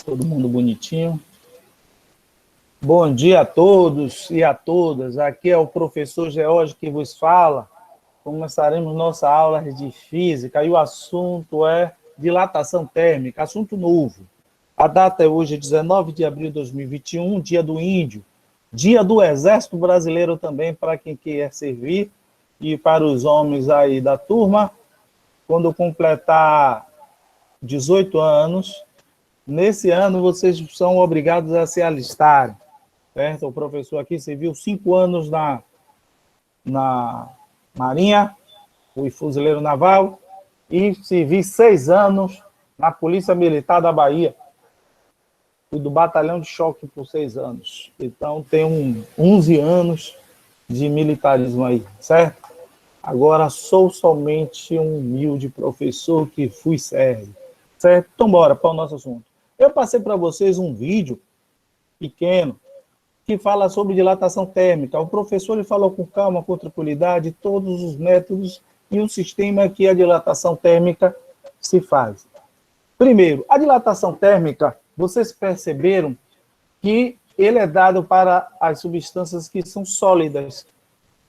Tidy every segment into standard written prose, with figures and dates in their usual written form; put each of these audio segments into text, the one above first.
Todo mundo bonitinho. Bom dia a todos e a todas. Aqui é o professor George que vos fala. Começaremos nossa aula de física e o assunto é dilatação térmica, assunto novo. A data é hoje, 19 de abril de 2021, dia do índio, dia do Exército Brasileiro também, para quem quer servir, e para os homens aí da turma, quando completar 18 anos, nesse ano vocês são obrigados a se alistarem, certo? O professor aqui serviu 5 anos na Marinha, fui fuzileiro naval, e servi 6 anos na Polícia Militar da Bahia. Fui do batalhão de choque por 6 anos. Então, tenho 11 anos de militarismo aí, certo? Agora, sou somente um humilde professor que fui serve, certo? Então, bora para o nosso assunto. Eu passei para vocês um vídeo pequeno que fala sobre dilatação térmica. O professor ele falou com calma, com tranquilidade, todos os métodos e o sistema que a dilatação térmica se faz. Primeiro, a dilatação térmica, vocês perceberam que ele é dado para as substâncias que são sólidas,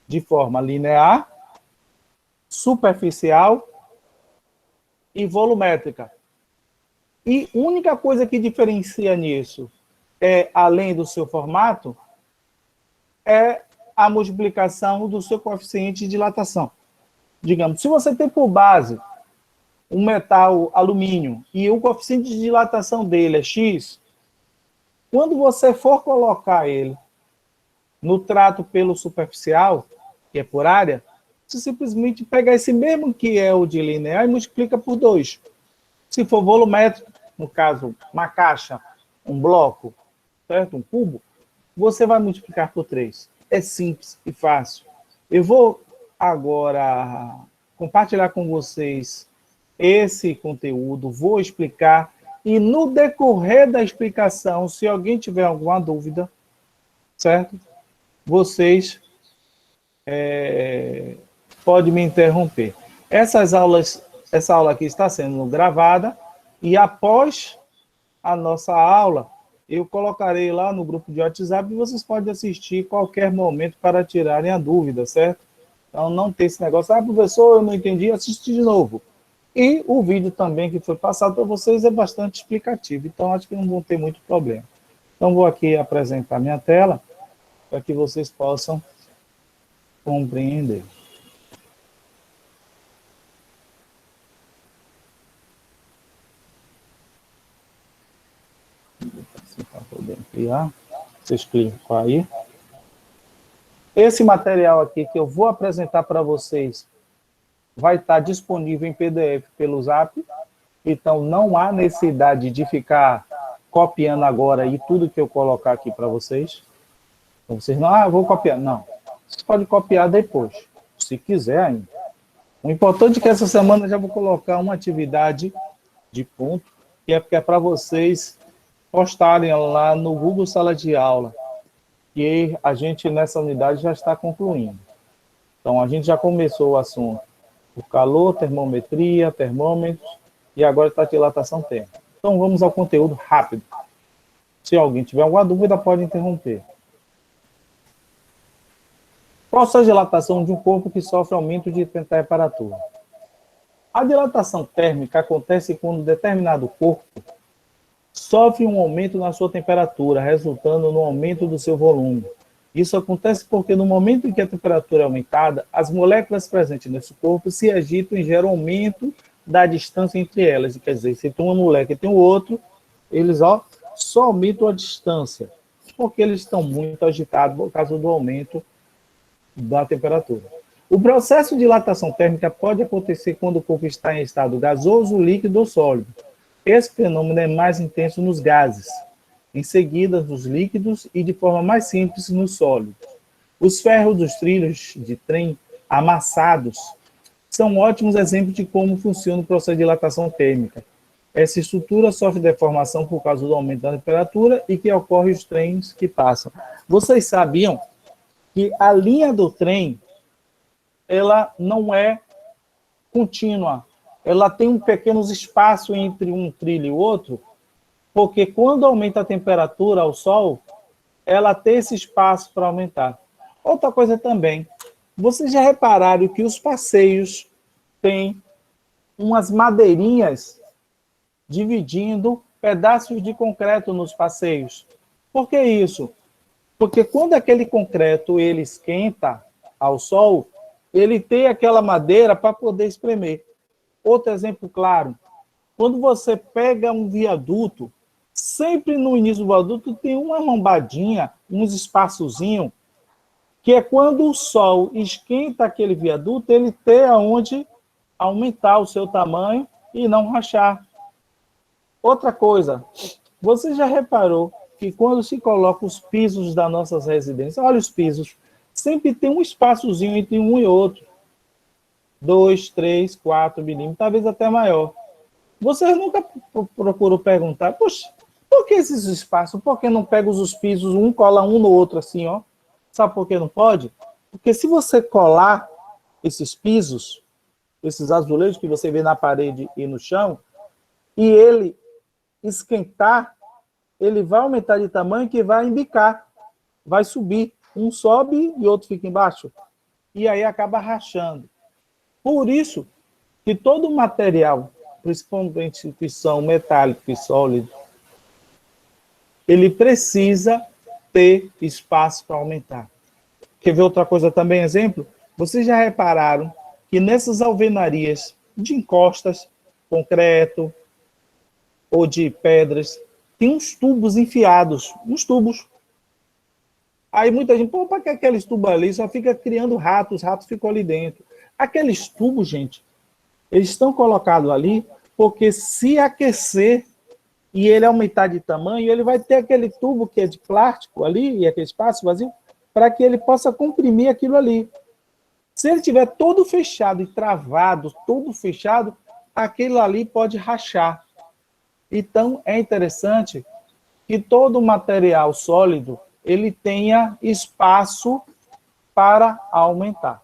de forma linear, superficial e volumétrica. E a única coisa que diferencia nisso, além do seu formato, é a multiplicação do seu coeficiente de dilatação. Digamos, se você tem por base um metal alumínio e o coeficiente de dilatação dele é X, quando você for colocar ele no trato pelo superficial, que é por área, você simplesmente pega esse mesmo que é o de linear e multiplica por 2. Se for volumétrico, no caso, uma caixa, um bloco, certo? Um cubo, você vai multiplicar por 3. É simples e fácil. Eu vou agora compartilhar com vocês esse conteúdo, vou explicar, e no decorrer da explicação, se alguém tiver alguma dúvida, certo? Vocês podem me interromper. Essa aula aqui está sendo gravada, e após a nossa aula, eu colocarei lá no grupo de WhatsApp e vocês podem assistir qualquer momento para tirarem a dúvida, certo? Então não tem esse negócio, professor, eu não entendi, assiste de novo. E o vídeo também que foi passado para vocês é bastante explicativo, então acho que não vão ter muito problema. Então vou aqui apresentar minha tela para que vocês possam compreender. Para poder ampliar, vocês clicam aí. Esse material aqui que eu vou apresentar para vocês vai estar disponível em PDF pelo Zap, então não há necessidade de ficar copiando agora e tudo que eu colocar aqui para vocês. Então, vocês não, eu vou copiar. Não, você pode copiar depois, se quiser ainda. O importante é que essa semana eu já vou colocar uma atividade de ponto, que é para vocês postarem lá no Google Sala de Aula, que a gente nessa unidade já está concluindo. Então, a gente já começou o assunto. O calor, termometria, termômetros, e agora está a dilatação térmica. Então, vamos ao conteúdo rápido. Se alguém tiver alguma dúvida, pode interromper. Qual a dilatação de um corpo que sofre aumento de temperatura? A dilatação térmica acontece quando determinado corpo sofre um aumento na sua temperatura, resultando no aumento do seu volume. Isso acontece porque no momento em que a temperatura é aumentada, as moléculas presentes nesse corpo se agitam e geram aumento da distância entre elas. Quer dizer, se tem uma molécula e tem o outro, eles só aumentam a distância, porque eles estão muito agitados por causa do aumento da temperatura. O processo de dilatação térmica pode acontecer quando o corpo está em estado gasoso, líquido ou sólido. Esse fenômeno é mais intenso nos gases, em seguida nos líquidos e de forma mais simples nos sólidos. Os ferros dos trilhos de trem amassados são ótimos exemplos de como funciona o processo de dilatação térmica. Essa estrutura sofre deformação por causa do aumento da temperatura e que ocorre os trens que passam. Vocês sabiam que a linha do trem ela não é contínua, ela tem um pequeno espaço entre um trilho e o outro, Porque quando aumenta a temperatura ao sol, ela tem esse espaço para aumentar. Outra coisa também, vocês já repararam que os passeios têm umas madeirinhas dividindo pedaços de concreto nos passeios. Por que isso? Porque quando aquele concreto ele esquenta ao sol, ele tem aquela madeira para poder espremer. Outro exemplo claro, quando você pega um viaduto, sempre no início do viaduto tem uma lombadinha, uns espaçozinhos, que é quando o sol esquenta aquele viaduto, ele tem aonde aumentar o seu tamanho e não rachar. Outra coisa, você já reparou que quando se coloca os pisos das nossas residências, olha os pisos, sempre tem um espaçozinho entre um e outro. 2, 3, 4 milímetros, talvez até maior. Você nunca procurou perguntar, poxa, por que esses espaços? Por que não pega os pisos, um cola um no outro assim, ó? Sabe por que não pode? Porque se você colar esses pisos, esses azulejos que você vê na parede e no chão, e ele esquentar, ele vai aumentar de tamanho que vai embicar, vai subir. Um sobe e outro fica embaixo. E aí acaba rachando. Por isso que todo material, principalmente que são metálicos e sólidos, ele precisa ter espaço para aumentar. Quer ver outra coisa também, exemplo? Vocês já repararam que nessas alvenarias de encostas, concreto ou de pedras, tem uns tubos enfiados, uns tubos. Aí muita gente, pô, para que aqueles tubos ali? Só fica criando ratos, os ratos ficam ali dentro. Aqueles tubos, gente, eles estão colocados ali porque se aquecer e ele aumentar de tamanho, ele vai ter aquele tubo que é de plástico ali, e aquele espaço vazio, para que ele possa comprimir aquilo ali. Se ele tiver todo fechado e travado, todo fechado, aquilo ali pode rachar. Então, é interessante que todo material sólido ele tenha espaço para aumentar.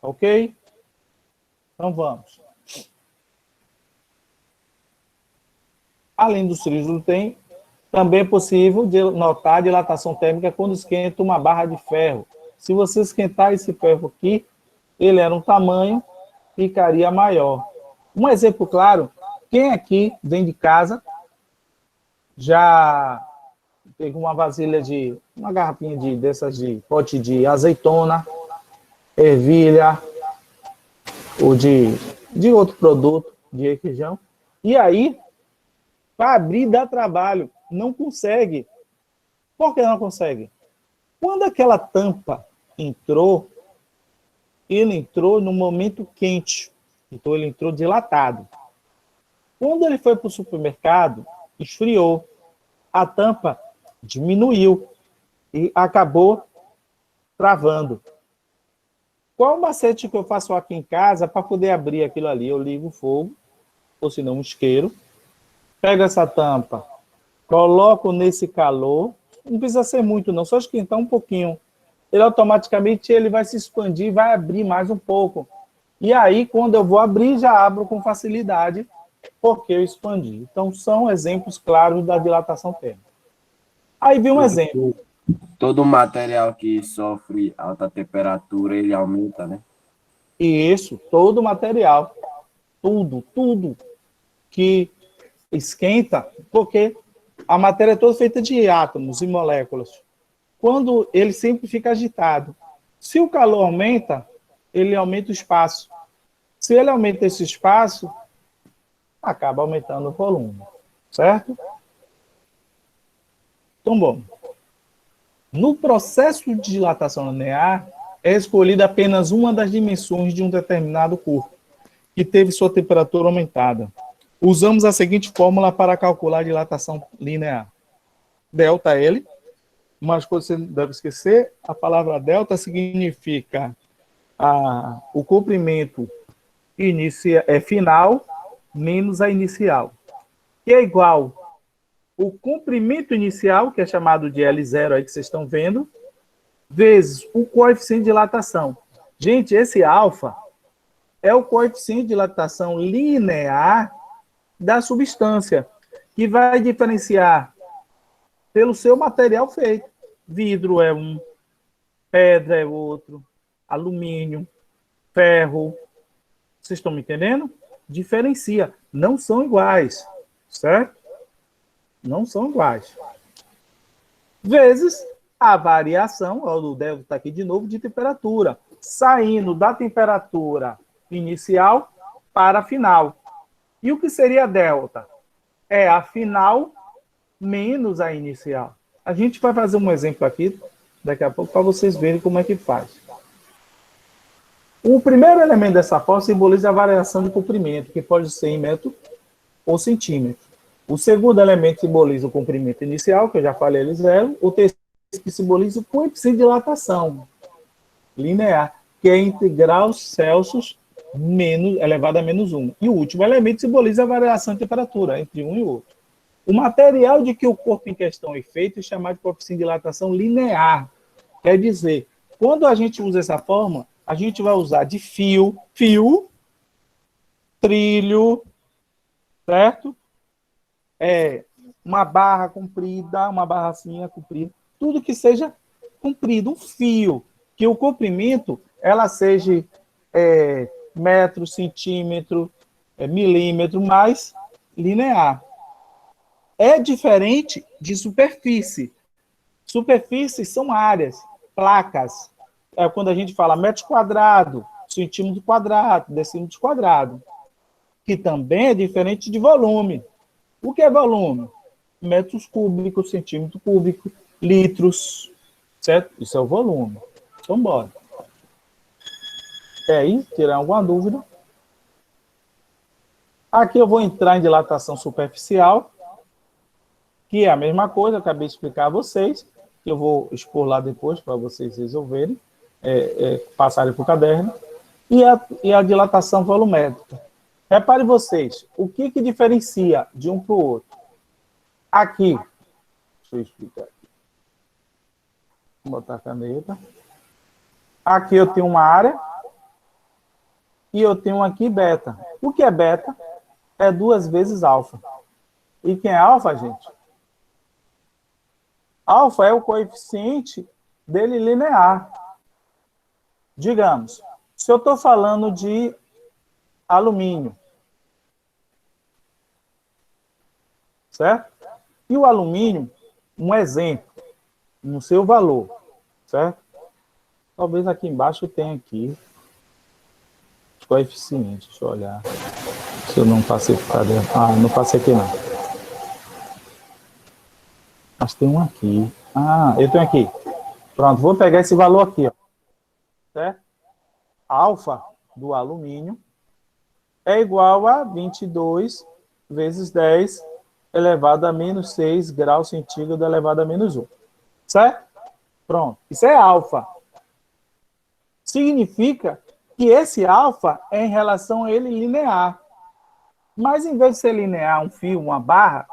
Ok? Então, vamos. Além dos trilhos tem, também é possível notar a dilatação térmica quando esquenta uma barra de ferro. Se você esquentar esse ferro aqui, ele era um tamanho, ficaria maior. Um exemplo claro, quem aqui dentro de casa já pegou uma vasilha de, uma garrafinha dessas de pote de azeitona, ervilha, ou de outro produto, de requeijão, e aí, para abrir dá trabalho, não consegue. Por que não consegue? Quando aquela tampa entrou, ele entrou no momento quente, então ele entrou dilatado. Quando ele foi para o supermercado, esfriou, a tampa diminuiu e acabou travando. Qual o macete que eu faço aqui em casa para poder abrir aquilo ali? Eu ligo o fogo, ou se não, um isqueiro, pego essa tampa, coloco nesse calor, não precisa ser muito não, só esquentar um pouquinho. Ele automaticamente ele vai se expandir, vai abrir mais um pouco. E aí, quando eu vou abrir, já abro com facilidade, porque eu expandi. Então, são exemplos claros da dilatação térmica. Aí vem um exemplo. Todo material que sofre alta temperatura, ele aumenta, né? E isso, todo material, tudo que esquenta, porque a matéria é toda feita de átomos e moléculas. Quando ele sempre fica agitado. Se o calor aumenta, ele aumenta o espaço. Se ele aumenta esse espaço, acaba aumentando o volume. Certo? Então, bom. No processo de dilatação linear, é escolhida apenas uma das dimensões de um determinado corpo, que teve sua temperatura aumentada. Usamos a seguinte fórmula para calcular a dilatação linear. Delta L, mas coisa que você não deve esquecer, a palavra delta significa o comprimento final menos a inicial, que é igual o comprimento inicial, que é chamado de L0, aí que vocês estão vendo, vezes o coeficiente de dilatação. Gente, esse alfa é o coeficiente de dilatação linear da substância. que vai diferenciar pelo seu material feito. Vidro é um, pedra é outro, alumínio, ferro. Vocês estão me entendendo? Diferencia. Não são iguais, certo? Não são iguais. Vezes a variação, o delta está aqui de novo, de temperatura, saindo da temperatura inicial para a final. E o que seria delta? É a final menos a inicial. A gente vai fazer um exemplo aqui, daqui a pouco, para vocês verem como é que faz. O primeiro elemento dessa fórmula simboliza a variação de comprimento, que pode ser em metro ou centímetro. O segundo elemento simboliza o comprimento inicial, que eu já falei, ele zero. O terceiro que simboliza o coeficiente de dilatação linear, que é entre graus Celsius elevado a menos 1. E o último elemento simboliza a variação de temperatura entre um e outro. O material de que o corpo em questão é feito é chamado de coeficiente de dilatação linear. Quer dizer, quando a gente usa essa forma, a gente vai usar de fio, trilho, certo? Uma barra comprida, uma barracinha comprida, tudo que seja comprido, um fio, que o comprimento, ela seja metro, centímetro, milímetro, mais linear. É diferente de superfície. Superfícies são áreas, placas. Quando a gente fala metro quadrado, centímetro quadrado, decímetro quadrado, que também é diferente de volume. O que é volume? Metros cúbicos, centímetro cúbico, litros, certo? Isso é o volume. Então, bora. Quer aí tirar alguma dúvida? Aqui eu vou entrar em dilatação superficial, que é a mesma coisa, eu acabei de explicar a vocês, que eu vou expor lá depois para vocês resolverem, passarem para o caderno, e a dilatação volumétrica. Repare vocês, o que diferencia de um para o outro? Aqui, deixa eu explicar aqui. Vou botar a caneta. Aqui eu tenho uma área, e eu tenho aqui beta. O que é beta? É 2 vezes alfa. E quem é alfa, gente? Alfa é o coeficiente dele linear. Digamos, se eu estou falando de alumínio, certo? E o alumínio, um exemplo, no seu valor, certo? Talvez aqui embaixo tenha aqui os coeficientes, deixa eu olhar. Se eu não passei por caderno. Não passei aqui não. Mas tem um aqui. Eu tenho aqui. Pronto, vou pegar esse valor aqui, ó. Certo? Alfa do alumínio é igual a 22 vezes 10 elevado a menos 6 graus centígrados elevado a menos 1. Certo? Pronto. Isso é alfa. Significa que esse alfa é em relação a ele linear. Mas em vez de ser linear, um fio, uma barra,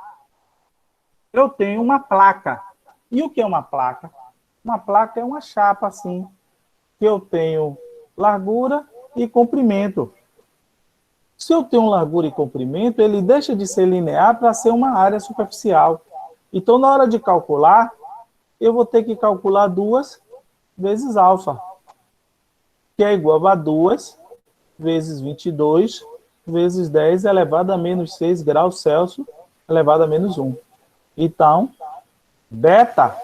eu tenho uma placa. E o que é uma placa? Uma placa é uma chapa assim, que eu tenho largura e comprimento. Se eu tenho largura e comprimento, ele deixa de ser linear para ser uma área superficial. Então, na hora de calcular, eu vou ter que calcular 2 vezes alfa, que é igual a 2 vezes 22 vezes 10 elevado a menos 6 graus Celsius elevado a menos 1. Então, beta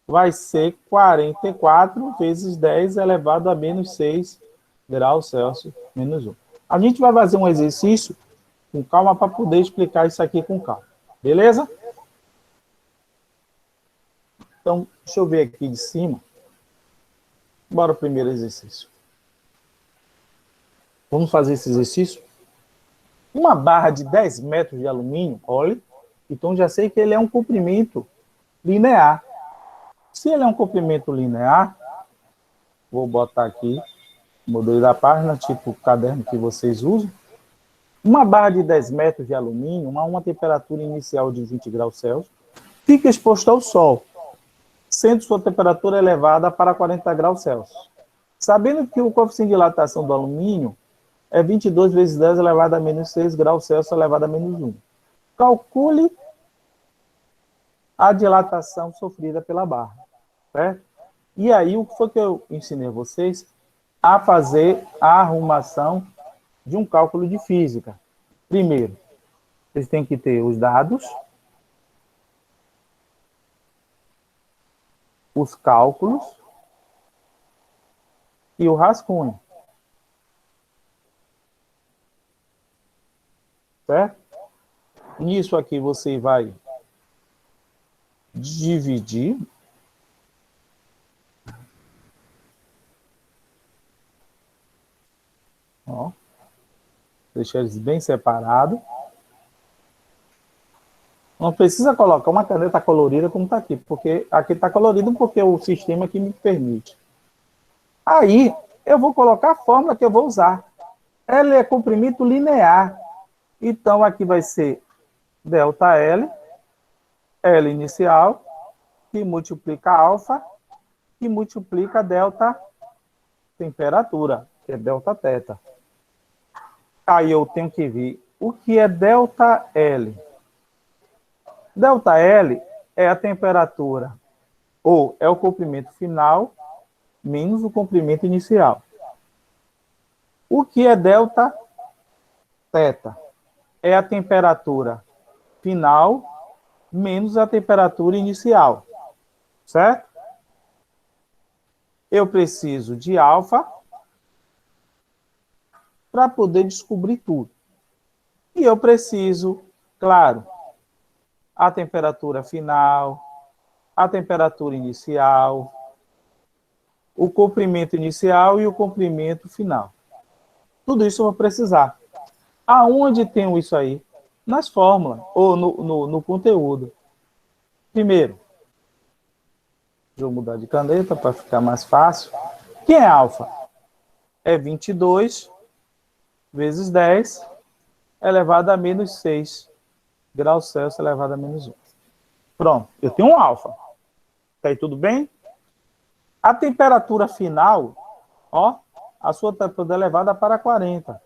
vai ser 44 vezes 10 elevado a menos 6 graus Celsius menos 1. A gente vai fazer um exercício com calma para poder explicar isso aqui com calma. Beleza? Então, deixa eu ver aqui de cima. Bora o primeiro exercício. Vamos fazer esse exercício? Uma barra de 10 metros de alumínio, olha, então já sei que ele é um comprimento linear. Se ele é um comprimento linear, vou botar aqui, modelo da página, tipo o caderno que vocês usam. Uma barra de 10 metros de alumínio, a uma temperatura inicial de 20 graus Celsius, fica exposto ao sol, sendo sua temperatura elevada para 40 graus Celsius. Sabendo que o coeficiente de dilatação do alumínio é 22 vezes 10 elevado a menos 6 graus Celsius elevado a menos 1. calcule a dilatação sofrida pela barra, certo? E aí, o que foi que eu ensinei a vocês? A fazer a arrumação de um cálculo de física. Primeiro, vocês têm que ter os dados, os cálculos e o rascunho, certo? Nisso aqui você vai dividir. Ó, deixar eles bem separados. Não precisa colocar uma caneta colorida como está aqui, porque aqui está colorido porque é o sistema que me permite. Aí, eu vou colocar a fórmula que eu vou usar. Ela é comprimento linear. Então, aqui vai ser ΔL, L inicial, que multiplica alfa, que multiplica delta temperatura, que é delta teta. Aí eu tenho que ver o que é delta L. Delta L é a temperatura, ou é o comprimento final, menos o comprimento inicial. O que é delta teta? É a temperatura final, menos a temperatura inicial, certo? Eu preciso de alfa para poder descobrir tudo. E eu preciso, claro, a temperatura final, a temperatura inicial, o comprimento inicial e o comprimento final. Tudo isso eu vou precisar. Aonde tenho isso aí? Nas fórmulas, ou no conteúdo. Primeiro, deixa eu mudar de caneta para ficar mais fácil. Quem é alfa? É 22 vezes 10 elevado a menos 6 graus Celsius elevado a menos 1. Pronto, eu tenho um alfa. Tá aí tudo bem? A temperatura final, ó, a sua temperatura é elevada para 40.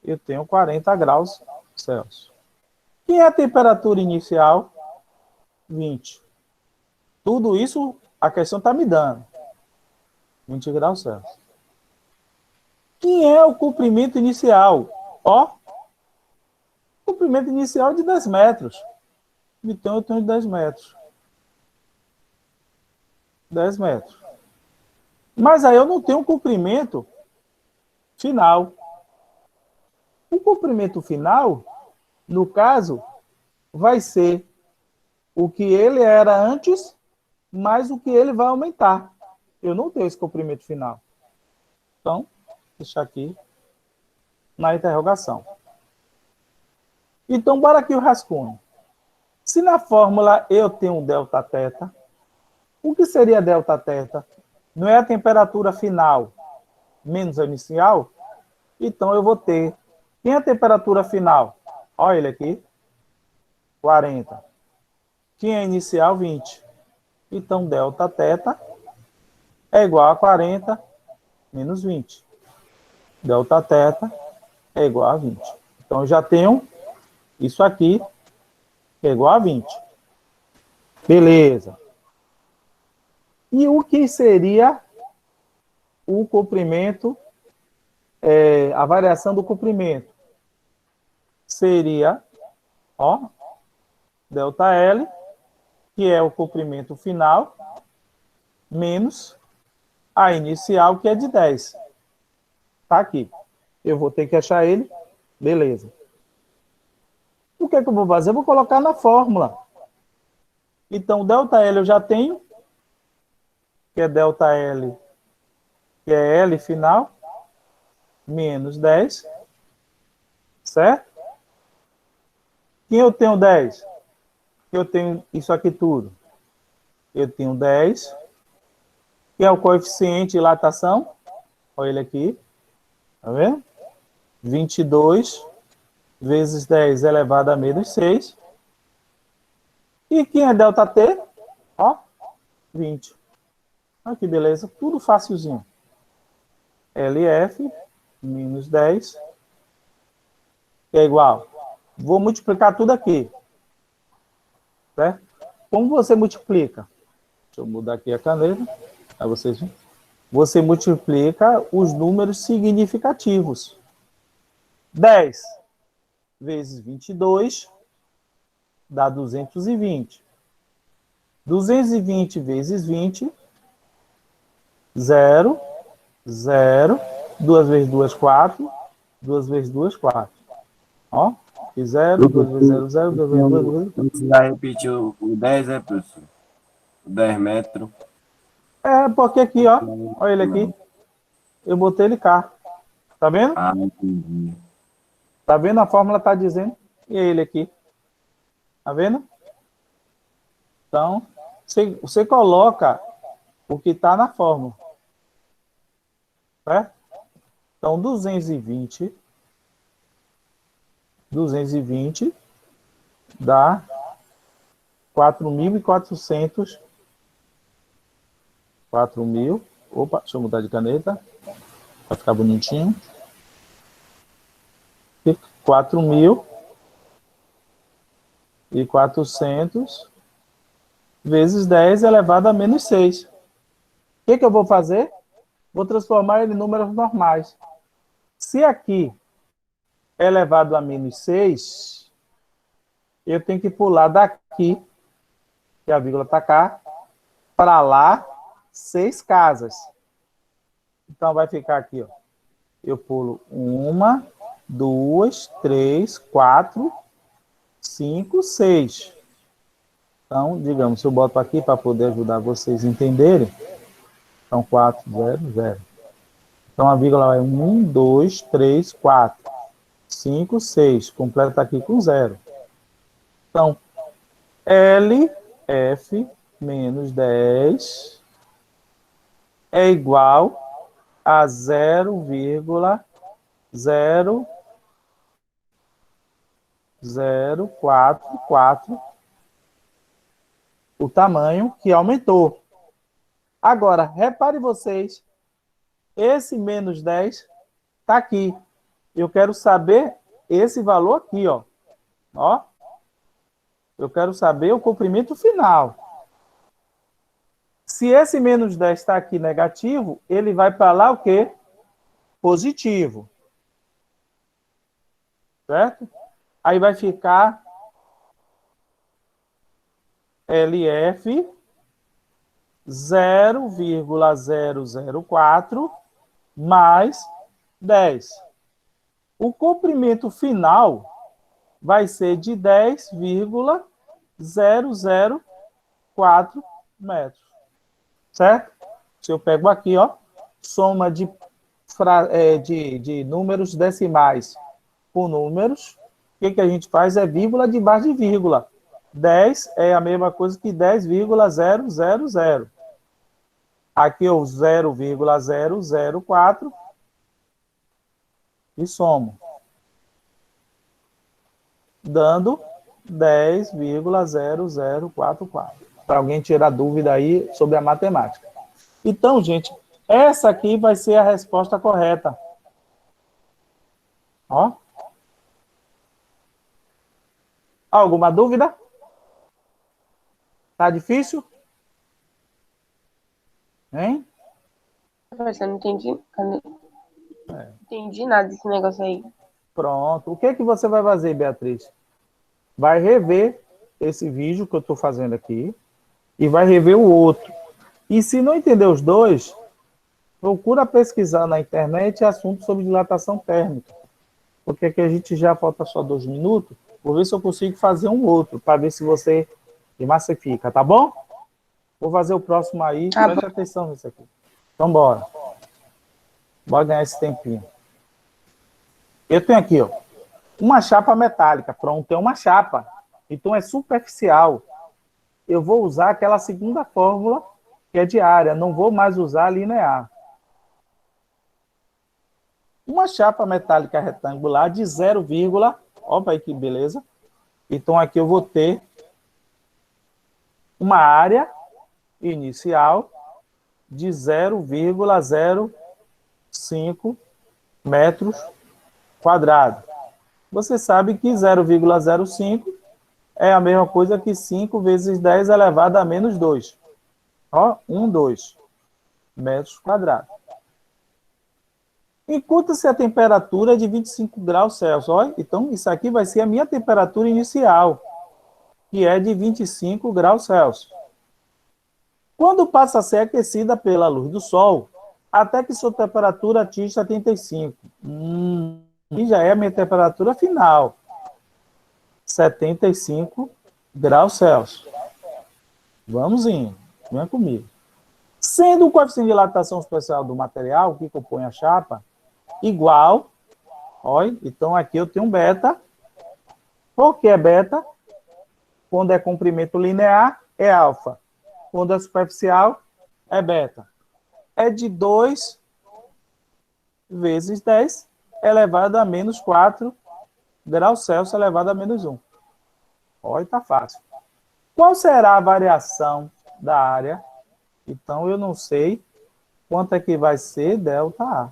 Eu tenho 40 graus Celsius. E a temperatura inicial? 20. Tudo isso a questão está me dando. 20 graus Celsius. Quem é o comprimento inicial? Ó, o comprimento inicial é de 10 metros. Então eu tenho 10 metros. 10 metros. Mas aí eu não tenho um comprimento final. O comprimento final, no caso, vai ser o que ele era antes, mais o que ele vai aumentar. Eu não tenho esse comprimento final. Então, deixar aqui na interrogação. Então, bora aqui o rascunho. Se na fórmula eu tenho um delta teta, o que seria delta teta? Não é a temperatura final menos a inicial? Então, eu vou ter... Quem é a temperatura final? Olha ele aqui. 40. Quem é a inicial? 20. Então, delta teta é igual a 40 menos 20. Delta teta é igual a 20. Então, eu já tenho isso aqui, que é igual a 20. Beleza. E o que seria o comprimento, a variação do comprimento? Seria, ó, delta L, que é o comprimento final, menos a inicial, que é de 10. Tá aqui. Eu vou ter que achar ele. Beleza. O que é que eu vou fazer? Eu vou colocar na fórmula. Então, ΔL eu já tenho, que é ΔL, que é L final, menos 10, certo? Quem eu tenho 10? Eu tenho isso aqui tudo. Eu tenho 10, que é o coeficiente de dilatação. Olha ele aqui. Tá vendo? 22 vezes 10 elevado a menos 6. E quem é delta T? Ó, 20. Olha que beleza, tudo facilzinho. LF menos 10 é igual Vou multiplicar tudo aqui. Certo? Como você multiplica? Deixa eu mudar aqui a caneta. Aí vocês... Você multiplica os números significativos. 10 vezes 22 dá 220. 220 vezes 20, 0, 0. 2 vezes 2, 4. 2 vezes 2, 4. Ó, e 0, 2 vezes 0, 0, 2 vezes 2, 2 vezes 2. Você já repetiu o 10, é, professor? O 10 metros. É, porque aqui, ó, olha ele aqui. Eu botei ele cá. Tá vendo? Ah, entendi. Tá vendo? A fórmula tá dizendo. E ele aqui. Tá vendo? Então, você coloca o que está na fórmula. Certo? Então, 220 dá 4.400. 4.000. Opa, deixa eu mudar de caneta. Para ficar bonitinho. 4.400 vezes 10 elevado a menos 6. O que eu vou fazer? Vou transformar ele em números normais. Se aqui é elevado a menos 6, eu tenho que pular daqui, que a vírgula está cá, para lá, 6 casas. Então, vai ficar aqui, ó. Eu pulo 1, 2, 3, 4, 5, 6. Então, digamos, se eu boto aqui para poder ajudar vocês a entenderem, então 4, 0, 0. Então, a vírgula é 1, 2, 3, 4, 5, 6. Completa aqui com 0. Então, LF menos 10 é igual a 0,0044, o tamanho que aumentou. Agora, repare vocês, esse menos 10 está aqui. Eu quero saber esse valor aqui, ó. Ó. Eu quero saber o comprimento final. Se esse menos 10 está aqui negativo, ele vai para lá o quê? Positivo. Certo? Aí vai ficar LF 0,004 mais 10. O comprimento final vai ser de 10,004 metros. Certo? Se eu pego aqui, ó, soma de números decimais com números, o que a gente faz é vírgula debaixo de vírgula. 10 é a mesma coisa que 10,000. Aqui o 0,004 e somo. Dando 10,0044. Para alguém tirar dúvida aí sobre a matemática. Então, gente, essa aqui vai ser a resposta correta. Ó. Alguma dúvida? Tá difícil? Hein? Professor, não entendi. Entendi nada desse negócio aí. Pronto. O que você vai fazer, Beatriz? Vai rever esse vídeo que eu estou fazendo aqui e vai rever o outro. E se não entender os dois, procura pesquisar na internet assuntos sobre dilatação térmica. Porque aqui a gente já falta só 2 minutos. Vou ver se eu consigo fazer um outro, para ver se você massifica, tá bom? Vou fazer o próximo aí. Preste atenção nisso aqui. Então, bora. Bora ganhar esse tempinho. Eu tenho aqui, ó, uma chapa metálica. Pronto, é uma chapa. Então, é superficial. Eu vou usar aquela segunda fórmula, que é de área. Não vou mais usar linear. Uma chapa metálica retangular de 0, olha aí que beleza. Então, aqui eu vou ter uma área inicial de 0,05 metros quadrados. Você sabe que 0,05 é a mesma coisa que 5 vezes 10 elevado a menos 2. Ó, 2 metros quadrados. Encontra-se a temperatura de 25 graus Celsius. Ó, então, isso aqui vai ser a minha temperatura inicial, que é de 25 graus Celsius. Quando passa a ser aquecida pela luz do sol, até que sua temperatura atinge 75. E já é a minha temperatura final. 75 graus Celsius. Vamos indo. Venha comigo. Sendo o coeficiente de dilatação especial do material que compõe a chapa igual, olha, então aqui eu tenho um beta. Por que é beta? Quando é comprimento linear, é alfa. Quando é superficial, é beta. É de 2 vezes 10 elevado a menos 4 graus Celsius elevado a menos 1. Olha, tá fácil. Qual será a variação da área? Então, eu não sei quanto é que vai ser ΔA.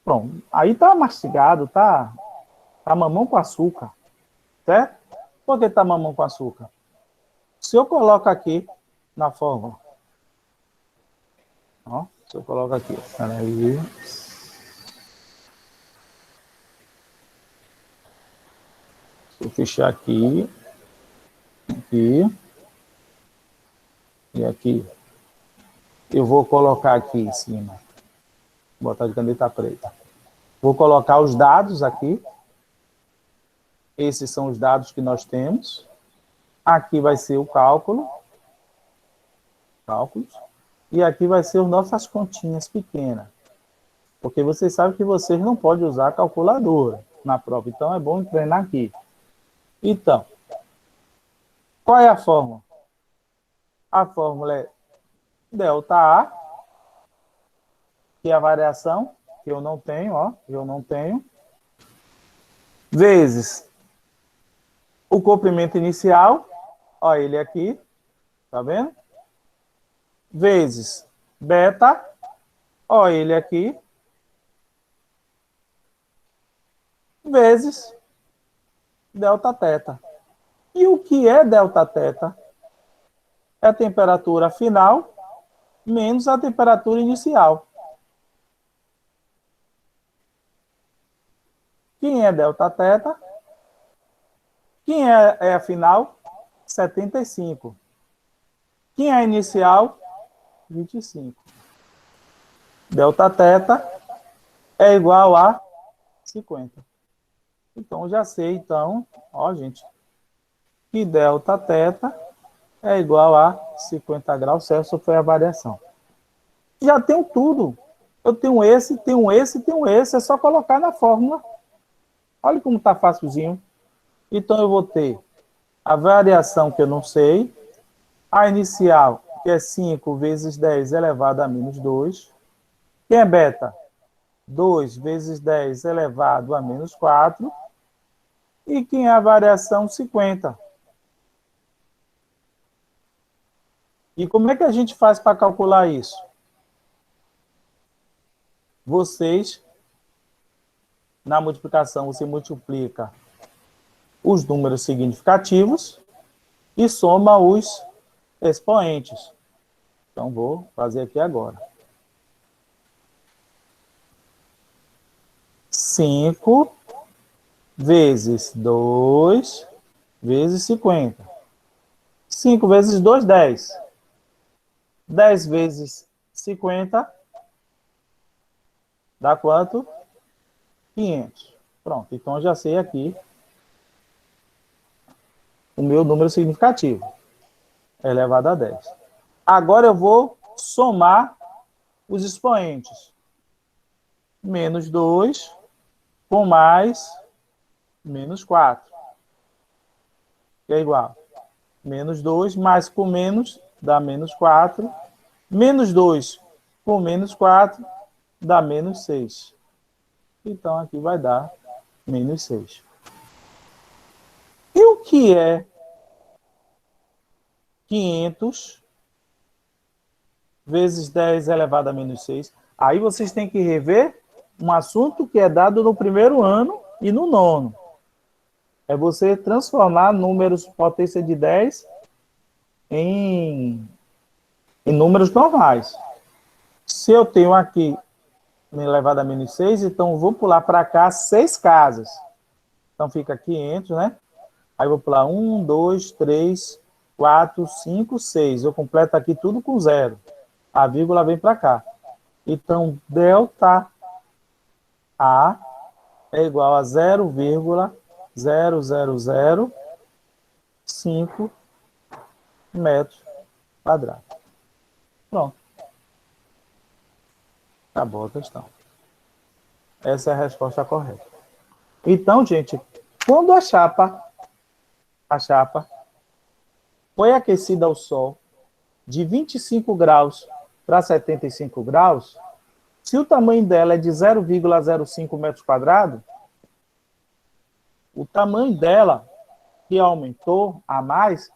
Pronto. Aí tá mastigado, tá mamão com açúcar. Certo? Por que tá mamão com açúcar? Se eu coloco aqui na fórmula, ó, se eu coloco aqui, peraí. Se eu fechar aqui, aqui e aqui, eu vou colocar aqui em cima, vou botar de caneta preta. Vou colocar os dados aqui. Esses são os dados que nós temos. Aqui vai ser o cálculos. E aqui vai ser as nossas continhas pequenas. Porque vocês sabem que vocês não podem usar a calculadora na prova. Então, é bom treinar aqui. Então, qual é a fórmula? A fórmula é ΔA, que é a variação, que eu não tenho, ó, vezes o comprimento inicial, ó, ele aqui, tá vendo? Vezes beta, ó, ele aqui, vezes Δθ. E o que é Δθ? É a temperatura final menos a temperatura inicial. Quem é Δθ? Quem é a final? 75. Quem é a inicial? 25. Δθ é igual a 50. Então, já sei, então, ó, gente, que Δθ é igual a 50 graus Celsius, foi a variação. Já tenho tudo. Eu tenho esse, é só colocar na fórmula. Olha como está facilzinho. Então, eu vou ter a variação que eu não sei, a inicial, que é 5 vezes 10 elevado a menos 2. Quem é beta? 2 vezes 10 elevado a menos 4. E quem é a variação? 50. E como é que a gente faz para calcular isso? Vocês, na multiplicação, você multiplica os números significativos e soma os expoentes. Então, vou fazer aqui agora. 5 vezes 2 vezes 50. 5 vezes 2, 10. 10 vezes 50 dá quanto? 500. Pronto, então eu já sei aqui o meu número significativo, elevado a 10. Agora eu vou somar os expoentes. Menos 2 com mais menos 4. Que é igual. Menos 2 mais com menos dá menos 4. Menos 2 com menos 4 dá menos 6. Então, aqui vai dar menos 6. E o que é 500 vezes 10 elevado a menos 6? Aí vocês têm que rever um assunto que é dado no primeiro ano e no nono. É você transformar números potência de 10 em números normais. Se eu tenho aqui elevado a menos 6, então eu vou pular para cá 6 casas. Então fica 500, né? Aí eu vou pular 1, 2, 3, 4, 5, 6. Eu completo aqui tudo com zero. A vírgula vem para cá. Então, delta A é igual a 0,0005 metros quadrados. Pronto. Acabou a questão. Essa é a resposta correta. Então, gente, quando a chapa foi aquecida ao sol de 25 graus para 75 graus, se o tamanho dela é de 0,05 metros quadrados, o tamanho dela, que aumentou a mais,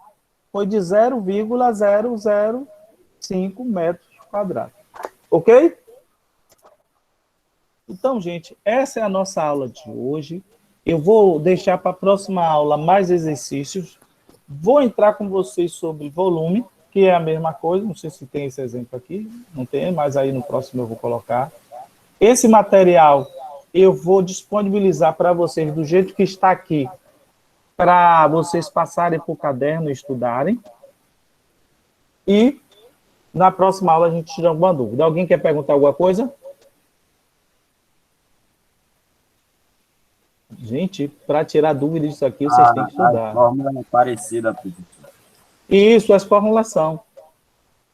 foi de 0,005 metros quadrados. Ok? Então, gente, essa é a nossa aula de hoje. Eu vou deixar para a próxima aula mais exercícios. Vou entrar com vocês sobre volume, que é a mesma coisa. Não sei se tem esse exemplo aqui. Não tem, mas aí no próximo eu vou colocar. Esse material eu vou disponibilizar para vocês do jeito que está aqui, para vocês passarem para o caderno e estudarem. E na próxima aula a gente tira alguma dúvida. Alguém quer perguntar alguma coisa? Gente, para tirar dúvida disso aqui, vocês têm que estudar. A fórmula é parecida, professor. Isso, é formulação.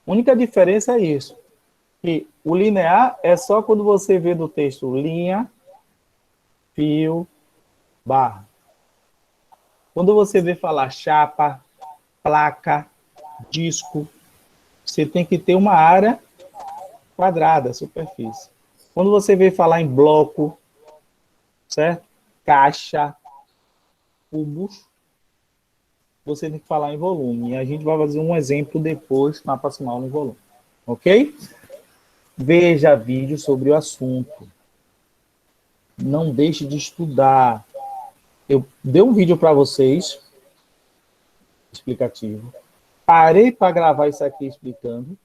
A única diferença é isso. Que o linear é só quando você vê no texto linha, fio, barra. Quando você vê falar chapa, placa, disco, você tem que ter uma área quadrada, superfície. Quando você vê falar em bloco, certo? Caixa, cubos, você tem que falar em volume. E a gente vai fazer um exemplo depois na próxima aula em volume. Ok? Veja vídeo sobre o assunto. Não deixe de estudar. Eu dei um vídeo para vocês, explicativo. Parei para gravar isso aqui explicando.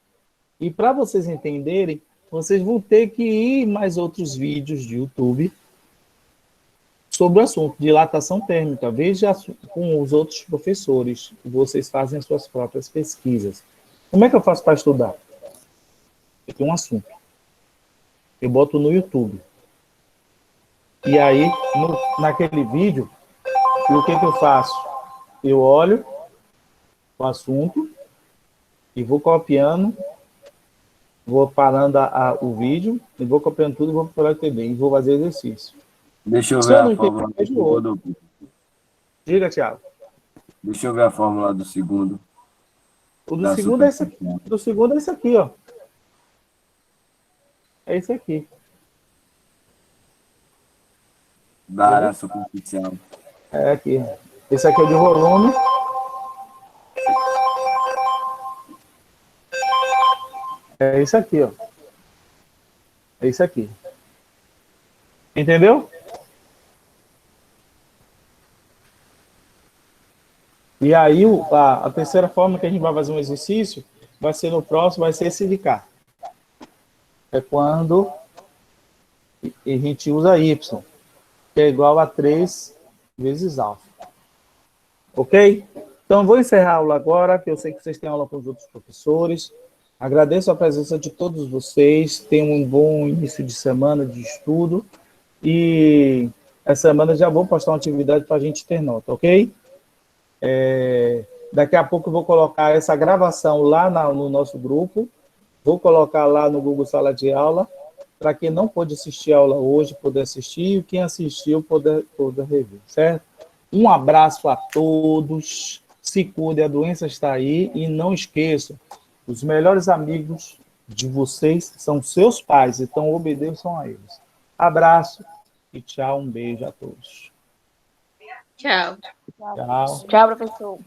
E para vocês entenderem, vocês vão ter que ir mais outros vídeos de YouTube sobre o assunto, dilatação térmica. Veja com os outros professores. Vocês fazem as suas próprias pesquisas. Como é que eu faço para estudar? Eu tenho um assunto. Eu boto no YouTube. E aí, naquele vídeo, o que eu faço? Eu olho o assunto e vou copiando, vou parando o vídeo, e vou copiando tudo e vou para o TB e vou fazer exercício. Deixa eu Se ver eu não a entender, fórmula do vejo outro. segundo. Diga, Thiago. Deixa eu ver a fórmula do segundo. O do Da segundo é esse aqui. superfície. O do segundo é esse aqui, ó. É esse aqui. Da área superficial. É aqui. Esse aqui é o de volume. É esse aqui, ó. É esse aqui. Entendeu? E aí, a terceira forma que a gente vai fazer um exercício vai ser no próximo, vai ser esse de cá. É quando a gente usa y, que é igual a 3 vezes alfa. Ok? Então, vou encerrar a aula agora, que eu sei que vocês têm aula com os outros professores. Agradeço a presença de todos vocês. Tenham um bom início de semana de estudo. E essa semana já vou postar uma atividade para a gente ter nota, ok? Daqui a pouco eu vou colocar essa gravação lá no nosso grupo. Vou colocar lá no Google Sala de Aula, para quem não pôde assistir a aula hoje, poder assistir, e quem assistiu, poder rever, certo? Um abraço a todos, se cuide, a doença está aí, e não esqueçam, os melhores amigos de vocês são seus pais, então obedeçam a eles. Abraço e tchau, um beijo a todos. Tchau. Tchau. Tchau, professor.